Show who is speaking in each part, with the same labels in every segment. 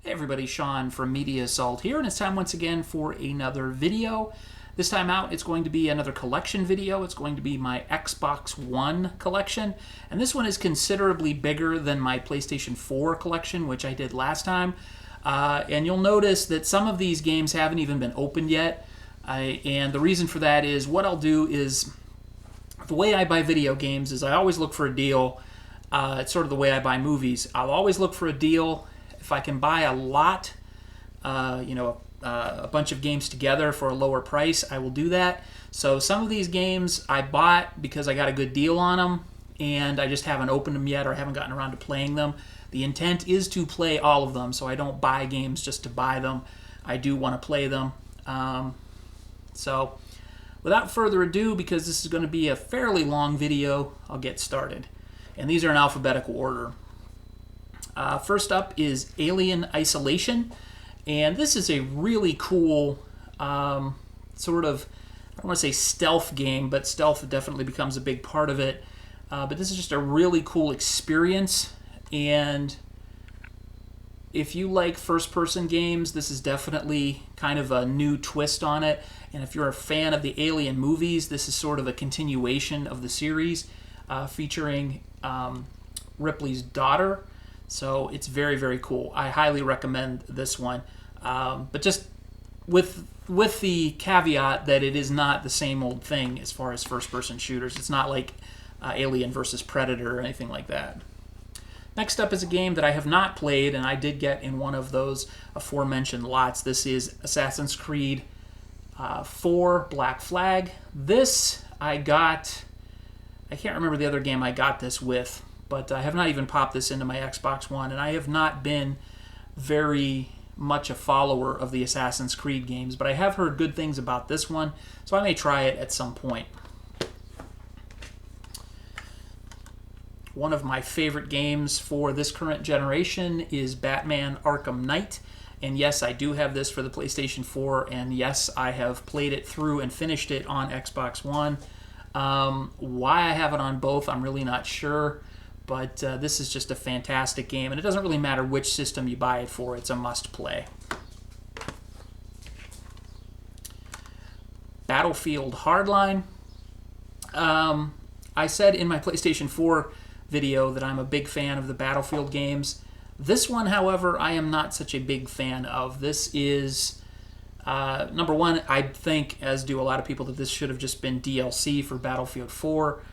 Speaker 1: Hey everybody, Sean from Media Assault here, and it's time once again for another video. This time out, it's going to be another collection video. It's going to be my Xbox One collection, and this one is considerably bigger than my PlayStation 4 collection, which I did last time. And you'll notice that some of these games haven't even been opened yet, and the reason for that is what I'll do is, the way I buy video games is I always look for a deal. It's sort of the way I buy movies. I'll always look for a deal. If I can buy a lot, a bunch of games together for a lower price, I will do that. So some of these games I bought because I got a good deal on them, and I just haven't opened them yet or haven't gotten around to playing them. The intent is to play all of them, so I don't buy games just to buy them. I do want to play them. So without further ado, because this is going to be a fairly long video, I'll get started. And these are in alphabetical order. First up is Alien Isolation, and this is a really cool sort of, I don't want to say stealth game, but stealth definitely becomes a big part of it. But this is just a really cool experience, and if you like first-person games, this is definitely kind of a new twist on it. And if you're a fan of the Alien movies, this is sort of a continuation of the series, featuring Ripley's daughter. So it's very, very cool. I highly recommend this one. But just with the caveat that it is not the same old thing as far as first-person shooters. It's not like Alien versus Predator or anything like that. Next up is a game that I have not played, and I did get in one of those aforementioned lots. This is Assassin's Creed 4 Black Flag. This I got... I can't remember the other game I got this with, but I have not even popped this into my Xbox One, and I have not been very much a follower of the Assassin's Creed games, but I have heard good things about this one, so I may try it at some point. One of my favorite games for this current generation is Batman Arkham Knight, and yes, I do have this for the PlayStation 4, and yes, I have played it through and finished it on Xbox One. Why I have it on both, I'm really not sure. But this is just a fantastic game, and it doesn't really matter which system you buy it for. It's a must-play. Battlefield Hardline. I said in my PlayStation 4 video that I'm a big fan of the Battlefield games. This one, however, I am not such a big fan of. This is... number one, I think, as do a lot of people, that this should have just been DLC for Battlefield 4.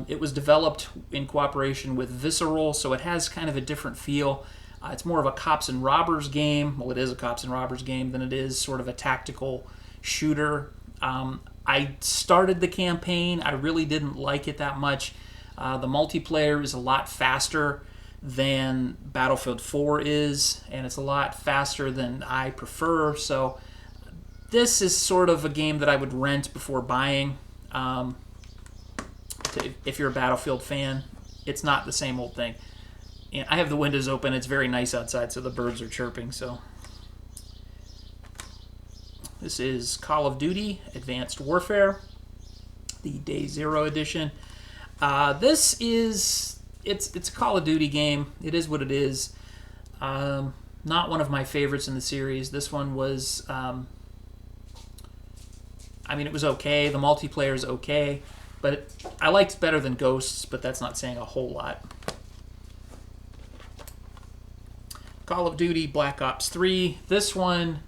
Speaker 1: It was developed in cooperation with Visceral, so it has kind of a different feel. It's more of a cops and robbers game. Well, it is a cops and robbers game than it is sort of a tactical shooter. I started the campaign. I really didn't like it that much. The multiplayer is a lot faster than Battlefield 4 is, and it's a lot faster than I prefer, so this is sort of a game that I would rent before buying. If you're a Battlefield fan, it's not the same old thing. And I have the windows open. It's very nice outside, so the birds are chirping. So this is Call of Duty Advanced Warfare, the Day Zero edition. This is it's a Call of Duty game. It is what it is. Not one of my favorites in the series. This one was, it was okay. The multiplayer is okay. But I liked it better than Ghosts, but that's not saying a whole lot. Call of Duty Black Ops 3. This one,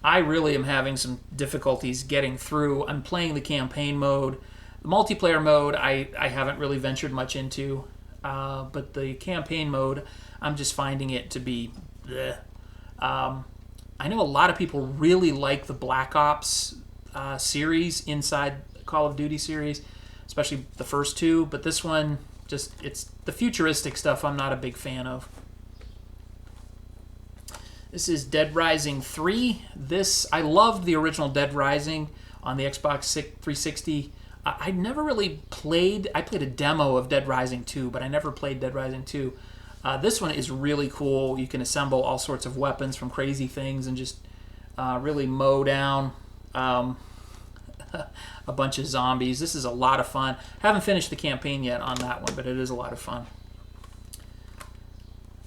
Speaker 1: I really am having some difficulties getting through. I'm playing the campaign mode. The multiplayer mode, I haven't really ventured much into. But the campaign mode, I'm just finding it to be bleh. I know a lot of people really like the Black Ops series inside the Call of Duty series, especially the first two, but this one, it's the futuristic stuff I'm not a big fan of. This is Dead Rising 3. I loved the original Dead Rising on the Xbox 360. I never really played, I played a demo of Dead Rising 2, but I never played Dead Rising 2. This one is really cool. You can assemble all sorts of weapons from crazy things and just really mow down a bunch of zombies. This is a lot of fun. Haven't finished the campaign yet on that one, but it is a lot of fun.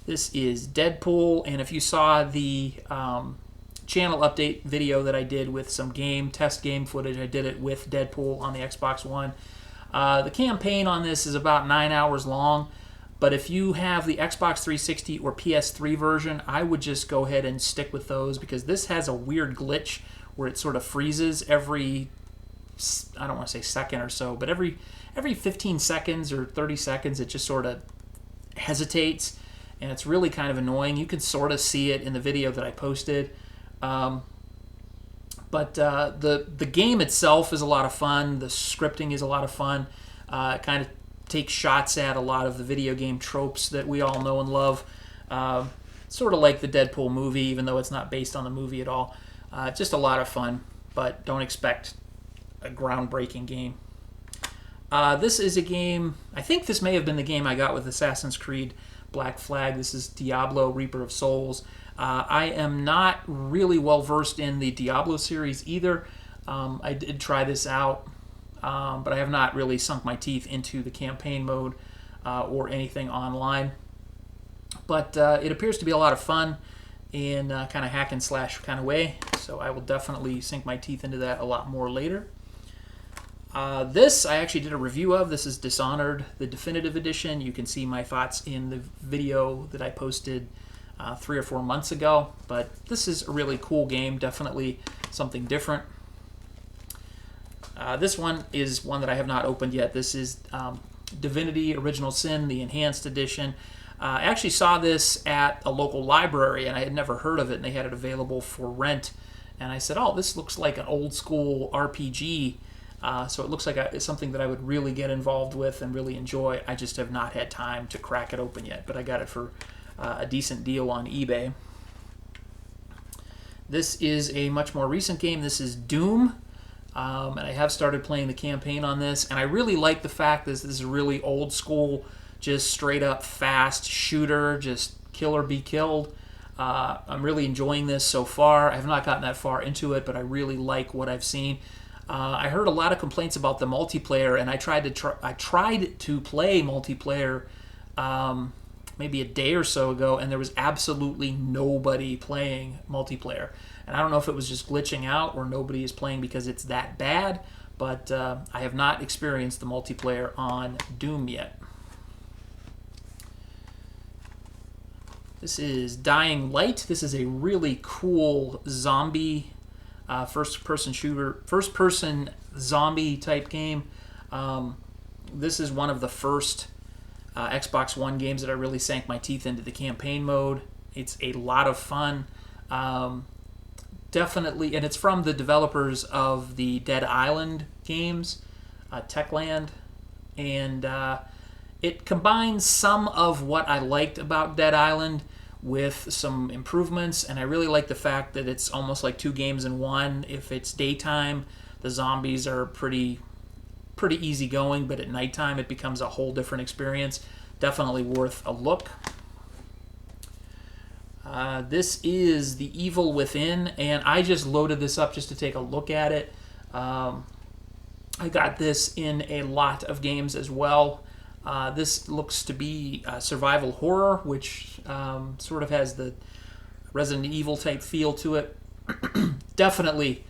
Speaker 1: This is Deadpool, and if you saw the channel update video that I did with some test game footage, I did it with Deadpool on the Xbox One. The campaign on this is about 9 hours long, but if you have the Xbox 360 or PS3 version, I would just go ahead and stick with those, because this has a weird glitch where it sort of freezes every, I don't want to say second or so, but every 15 seconds or 30 seconds it just sort of hesitates, and it's really kind of annoying. You can sort of see it in the video that I posted. But the game itself is a lot of fun. The scripting is a lot of fun. It kind of takes shots at a lot of the video game tropes that we all know and love. Sort of like the Deadpool movie, even though it's not based on the movie at all. Just a lot of fun, but don't expect a groundbreaking game. This is a game, I think this may have been the game I got with Assassin's Creed Black Flag. This is Diablo, Reaper of Souls. I am not really well versed in the Diablo series either. I did try this out, but I have not really sunk my teeth into the campaign mode or anything online. But it appears to be a lot of fun in kind of hack and slash kind of way, so I will definitely sink my teeth into that a lot more later. This I actually did a review of. This is Dishonored, the Definitive Edition. You can see my thoughts in the video that I posted 3 or 4 months ago, but this is a really cool game, definitely something different. This one is one that I have not opened yet. This is Divinity Original Sin, the Enhanced Edition. I actually saw this at a local library, and I had never heard of it, and they had it available for rent. And I said, oh, this looks like an old school RPG, so it looks like it's something that I would really get involved with and really enjoy. I just have not had time to crack it open yet, but I got it for a decent deal on eBay. This is a much more recent game. This is Doom, and I have started playing the campaign on this, and I really like the fact that this is a really old school, just straight up fast shooter, just kill or be killed. I'm really enjoying this so far. I have not gotten that far into it, but I really like what I've seen. I heard a lot of complaints about the multiplayer, and I tried to play multiplayer maybe a day or so ago, and there was absolutely nobody playing multiplayer. And I don't know if it was just glitching out or nobody is playing because it's that bad, but I have not experienced the multiplayer on Doom yet. This is Dying Light. This is a really cool zombie first-person shooter, first-person zombie type game. This is one of the first Xbox One games that I really sank my teeth into the campaign mode. It's a lot of fun. Definitely, and it's from the developers of the Dead Island games, Techland, and it combines some of what I liked about Dead Island with some improvements, and I really like the fact that it's almost like 2 games in one. If it's daytime, the zombies are pretty easy going, but at nighttime it becomes a whole different experience. Definitely worth a look. This is The Evil Within, and I just loaded this up just to take a look at it. I got this in a lot of games as well. This looks to be survival horror, which sort of has the Resident Evil type feel to it. Definitely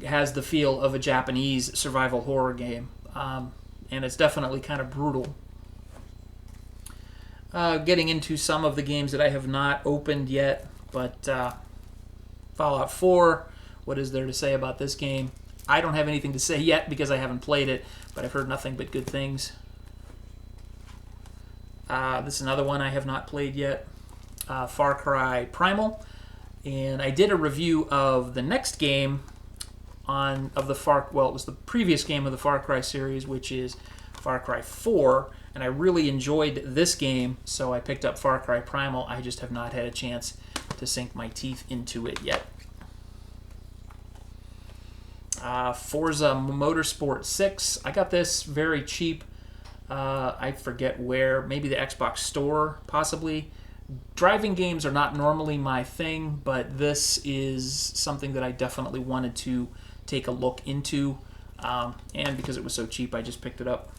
Speaker 1: has the feel of a Japanese survival horror game, and it's definitely kind of brutal. Getting into some of the games that I have not opened yet, but Fallout 4, what is there to say about this game? I don't have anything to say yet because I haven't played it, but I've heard nothing but good things. This is another one I have not played yet, Far Cry Primal, and I did a review of the next game it was the previous game of the Far Cry series, which is Far Cry 4, and I really enjoyed this game, so I picked up Far Cry Primal. I just have not had a chance to sink my teeth into it yet. Forza Motorsport 6, I got this very cheap. I forget where, maybe the Xbox Store, possibly. Driving games are not normally my thing, but this is something that I definitely wanted to take a look into, and because it was so cheap, I just picked it up.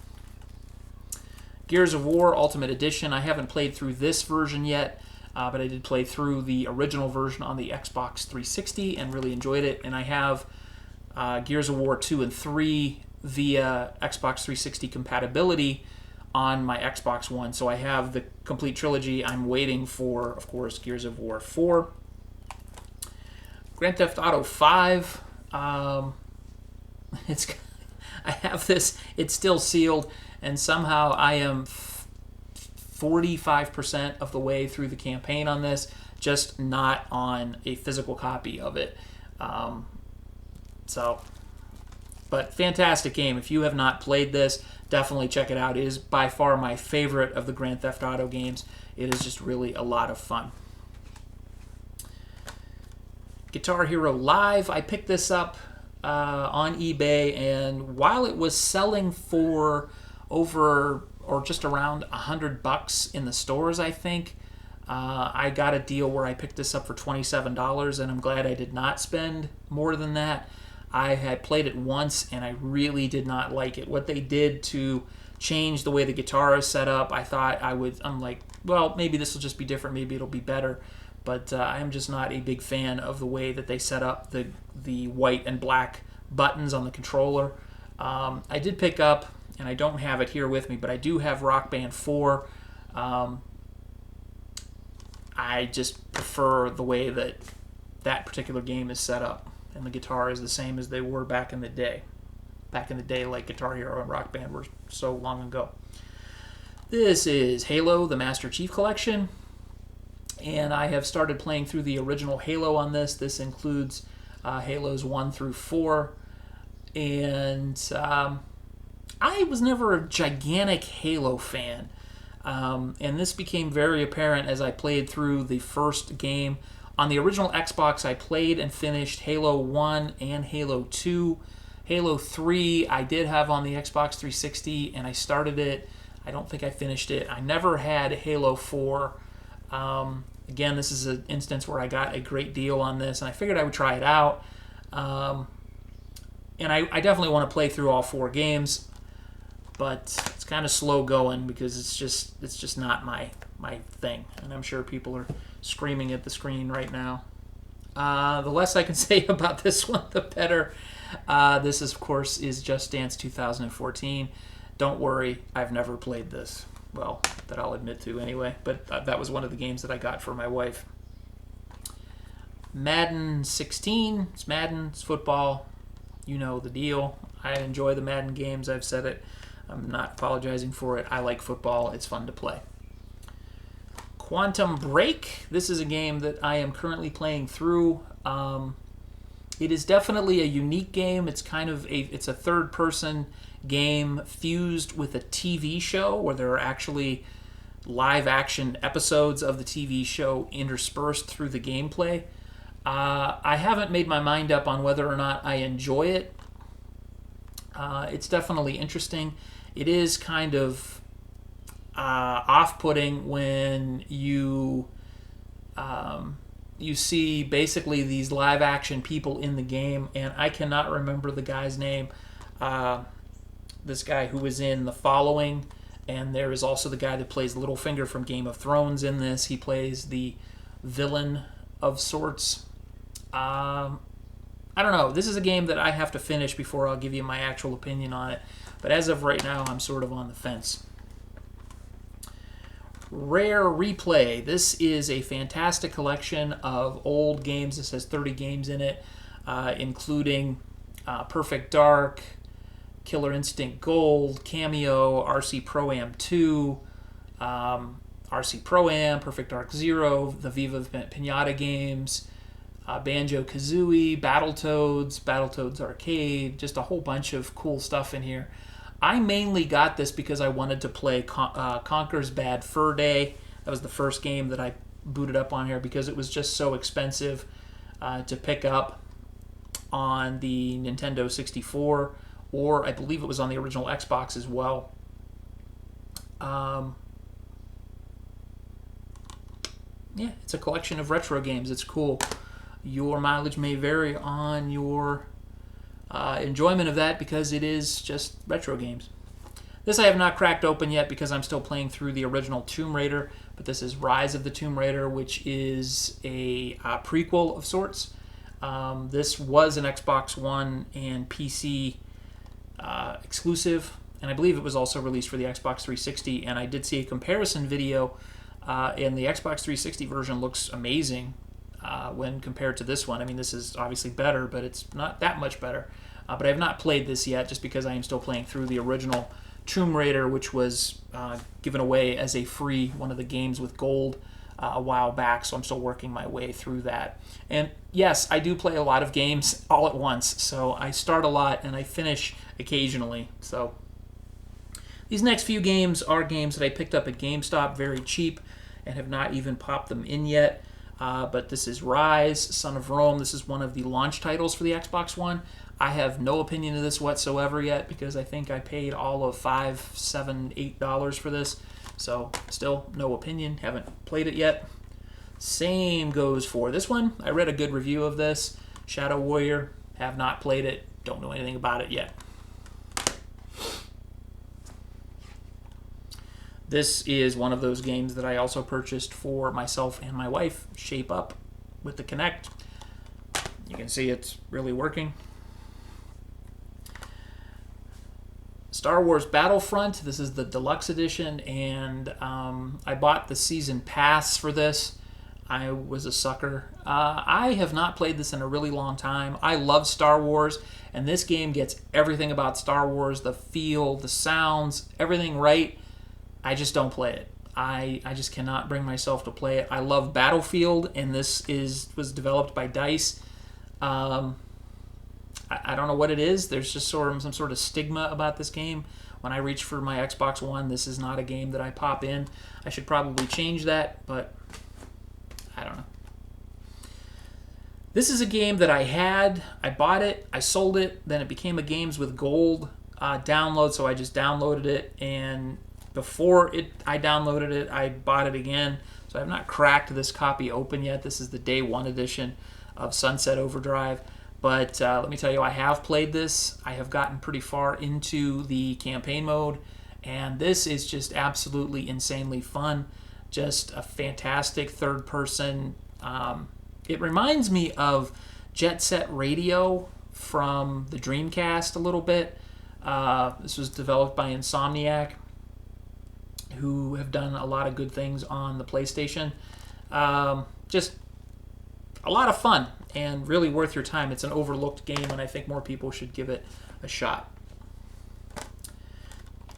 Speaker 1: Gears of War Ultimate Edition. I haven't played through this version yet, but I did play through the original version on the Xbox 360 and really enjoyed it. And I have Gears of War 2 and 3 via Xbox 360 compatibility on my Xbox One. So I have the complete trilogy. I'm waiting for, of course, Gears of War 4. Grand Theft Auto 5. It's I have this. It's still sealed, and somehow I am 45% of the way through the campaign on this, just not on a physical copy of it. But fantastic game. If you have not played this, definitely check it out. It is by far my favorite of the Grand Theft Auto games. It is just really a lot of fun. Guitar Hero Live. I picked this up on eBay, and while it was selling for over or just around $100 in the stores, I think, I got a deal where I picked this up for $27, and I'm glad I did not spend more than that. I had played it once, and I really did not like it. What they did to change the way the guitar is set up, I'm like, well, maybe this will just be different. Maybe it'll be better. But I'm just not a big fan of the way that they set up the white and black buttons on the controller. I did pick up, and I don't have it here with me, but I do have Rock Band 4. I just prefer the way that particular game is set up, and the guitar is the same as they were back in the day. Back in the day, like Guitar Hero and Rock Band were so long ago. This is Halo, the Master Chief Collection. And I have started playing through the original Halo on this. This includes Halos 1 through 4. And I was never a gigantic Halo fan. And this became very apparent as I played through the first game. On the original Xbox, I played and finished Halo 1 and Halo 2. Halo 3 I did have on the Xbox 360, and I started it. I don't think I finished it. I never had Halo 4. Again, this is an instance where I got a great deal on this, and I figured I would try it out. And I definitely want to play through all 4 games, but it's kind of slow going because it's just not my thing. And I'm sure people are screaming at the screen right now. The less I can say about this one, the better. This, of course, is Just Dance 2014. Don't worry, I've never played this. Well, that I'll admit to anyway, but that was one of the games that I got for my wife. Madden 16, it's Madden, it's football, you know the deal. I enjoy the Madden games, I've said it. I'm not apologizing for it. I like football, it's fun to play. Quantum Break, this is a game that I am currently playing through. It is definitely a unique game. It's it's a third-person game fused with a TV show where there are actually live-action episodes of the TV show interspersed through the gameplay. I haven't made my mind up on whether or not I enjoy it. It's definitely interesting. It is kind of off-putting when you see basically these live-action people in the game, and I cannot remember the guy's name. This guy who was in The Following, and there is also the guy that plays Littlefinger from Game of Thrones in this. He plays the villain of sorts. I don't know. This is a game that I have to finish before I'll give you my actual opinion on it. But as of right now, I'm sort of on the fence. Rare Replay. This is a fantastic collection of old games. This has 30 games in it, including Perfect Dark, Killer Instinct Gold, Cameo, RC Pro-Am 2, RC Pro-Am, Perfect Dark Zero, the Viva Pinata games, Banjo-Kazooie, Battletoads Arcade, just a whole bunch of cool stuff in here. I mainly got this because I wanted to play Conker's Bad Fur Day. That was the first game that I booted up on here because it was just so expensive to pick up on the Nintendo 64, or I believe it was on the original Xbox as well. Yeah, it's a collection of retro games. It's cool. Your mileage may vary on your enjoyment of that because it is just retro games. This I have not cracked open yet because I'm still playing through the original Tomb Raider, but this is Rise of the Tomb Raider, which is a prequel of sorts. This was an Xbox One and PC exclusive, and I believe it was also released for the Xbox 360, and I did see a comparison video, and the Xbox 360 version looks amazing when compared to this one. I mean, this is obviously better, but it's not that much better. But I have not played this yet just because I am still playing through the original Tomb Raider, which was given away as a free one of the games with gold a while back, so I'm still working my way through that. And yes, I do play a lot of games all at once, so I start a lot and I finish occasionally. So these next few games are games that I picked up at GameStop very cheap and have not even popped them in yet. But this is Ryse Son of Rome. This is one of the launch titles for the Xbox One. I have no opinion of this whatsoever yet because I think I paid all of $5, $7, $8 for this. So still no opinion. Haven't played it yet. Same goes for this one. I read a good review of this. Shadow Warrior. Have not played it. Don't know anything about it yet. This is one of those games that I also purchased for myself and my wife. Shape Up with the Kinect. You can see it's really working. Star Wars Battlefront. This is the deluxe edition, and I bought the season pass for this. I was a sucker. I have not played this in a really long time. I love Star Wars, and this game gets everything about Star Wars, the feel, the sounds, everything right. I just don't play it. I just cannot bring myself to play it. I love Battlefield, and this was developed by DICE. I don't know what it is. There's just some sort of stigma about this game. When I reach for my Xbox One, this is not a game that I pop in. I should probably change that, but I don't know. This is a game that I bought it, I sold it, then it became a Games with Gold download, so I just downloaded it, and before I downloaded it, I bought it again. So I have not cracked this copy open yet. This is the Day 1 edition of Sunset Overdrive. But let me tell you, I have played this. I have gotten pretty far into the campaign mode, and this is just absolutely insanely fun. Just a fantastic third person. It reminds me of Jet Set Radio from the Dreamcast a little bit. This was developed by Insomniac, who have done a lot of good things on the PlayStation. Just a lot of fun and really worth your time. It's an overlooked game, and I think more people should give it a shot.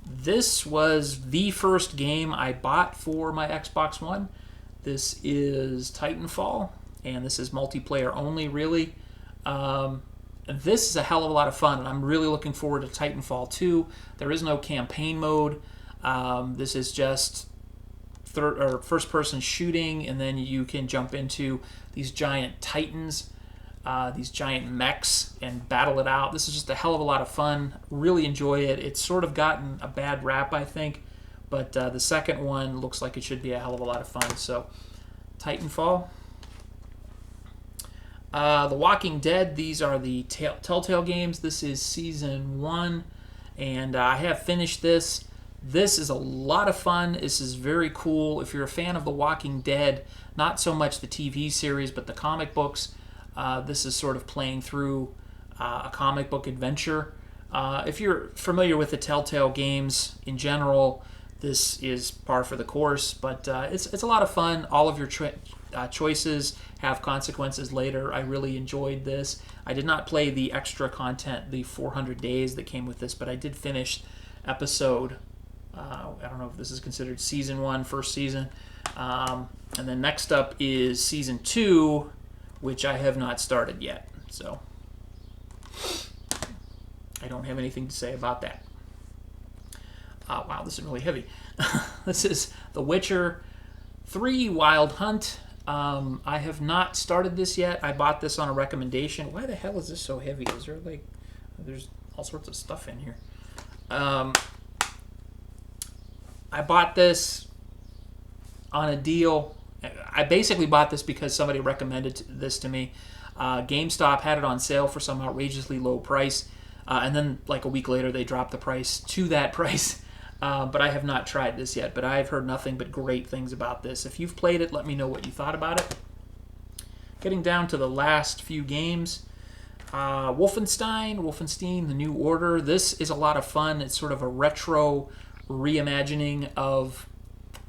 Speaker 1: This was the first game I bought for my Xbox One. This is Titanfall, and this is multiplayer only, really. This is a hell of a lot of fun, and I'm really looking forward to Titanfall 2. There is no campaign mode. This is just first-person shooting, and then you can jump into these giant titans, these giant mechs, and battle it out. This is just a hell of a lot of fun. Really enjoy it. It's sort of gotten a bad rap, I think, but the second one looks like it should be a hell of a lot of fun. So, Titanfall. The Walking Dead, these are the Telltale games. This is Season 1, and I have finished this. This is a lot of fun. This is very cool. If you're a fan of The Walking Dead, not so much the TV series, but the comic books, this is sort of playing through a comic book adventure. If you're familiar with the Telltale games in general, this is par for the course, but it's a lot of fun. All of your choices have consequences later. I really enjoyed this. I did not play the extra content, the 400 days that came with this, but I did finish episode I don't know if this is considered Season 1, first season. And then next up is Season 2, which I have not started yet. So I don't have anything to say about that. Wow, this is really heavy. This is The Witcher 3 Wild Hunt. I have not started this yet. I bought this on a recommendation. Why the hell is this so heavy? Is there there's all sorts of stuff in here. I bought this on a deal. I basically bought this because somebody recommended this to me. GameStop had it on sale for some outrageously low price, and then like a week later they dropped the price to that price. but I have not tried this yet. But I've heard nothing but great things about this. If you've played it, let me know what you thought about it. Getting down to the last few games. Wolfenstein The New Order. This is a lot of fun. It's sort of a retro reimagining of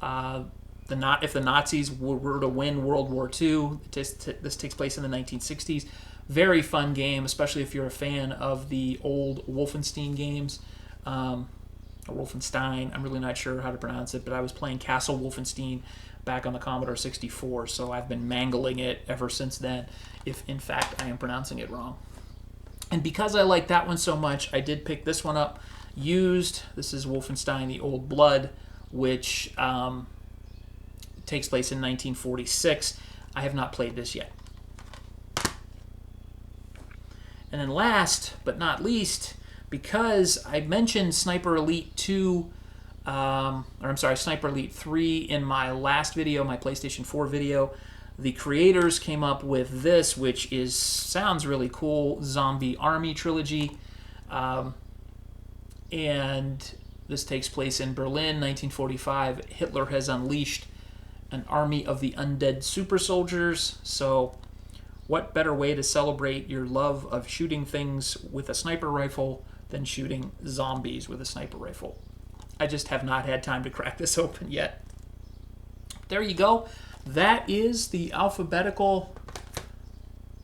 Speaker 1: if the Nazis were to win World War II. This takes place in the 1960s. Very fun game, especially if you're a fan of the old Wolfenstein games. Or Wolfenstein, I'm really not sure how to pronounce it, but I was playing Castle Wolfenstein back on the Commodore 64, so I've been mangling it ever since then, if in fact I am pronouncing it wrong. And because I like that one so much, I did pick this one up used. This is Wolfenstein The Old Blood, which takes place in 1946. I have not played this yet. And then last but not least, because I mentioned Sniper Elite 2, Sniper Elite 3 in my last video, my PlayStation 4 video, the creators came up with this, which sounds really cool, Zombie Army Trilogy. And this takes place in Berlin, 1945. Hitler has unleashed an army of the undead super soldiers. So what better way to celebrate your love of shooting things with a sniper rifle than shooting zombies with a sniper rifle? I just have not had time to crack this open yet. There you go. That is the alphabetical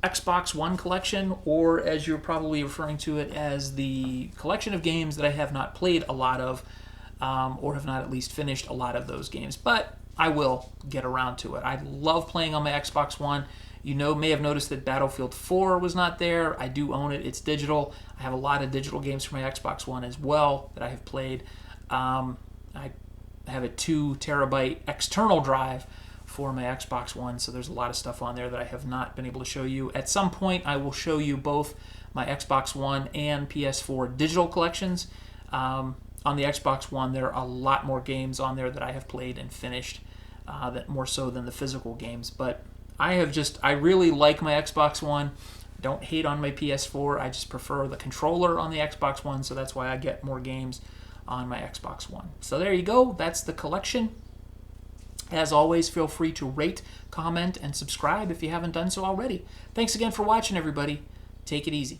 Speaker 1: Xbox One collection, or as you're probably referring to it, as the collection of games that I have not played a lot of, or have not at least finished a lot of those games. But I will get around to it. I love playing on my Xbox One. You may have noticed that Battlefield 4 was not there. I do own it. It's digital. I have a lot of digital games for my Xbox One as well that I have played. I have a 2 terabyte external drive for my Xbox One, so there's a lot of stuff on there that I have not been able to show you. At some point, I will show you both my Xbox One and PS4 digital collections. On the Xbox One, there are a lot more games on there that I have played and finished, that more so than the physical games. But I really like my Xbox One. Don't hate on my PS4. I just prefer the controller on the Xbox One, so that's why I get more games on my Xbox One. So there you go. That's the collection. As always, feel free to rate, comment, and subscribe if you haven't done so already. Thanks again for watching, everybody. Take it easy.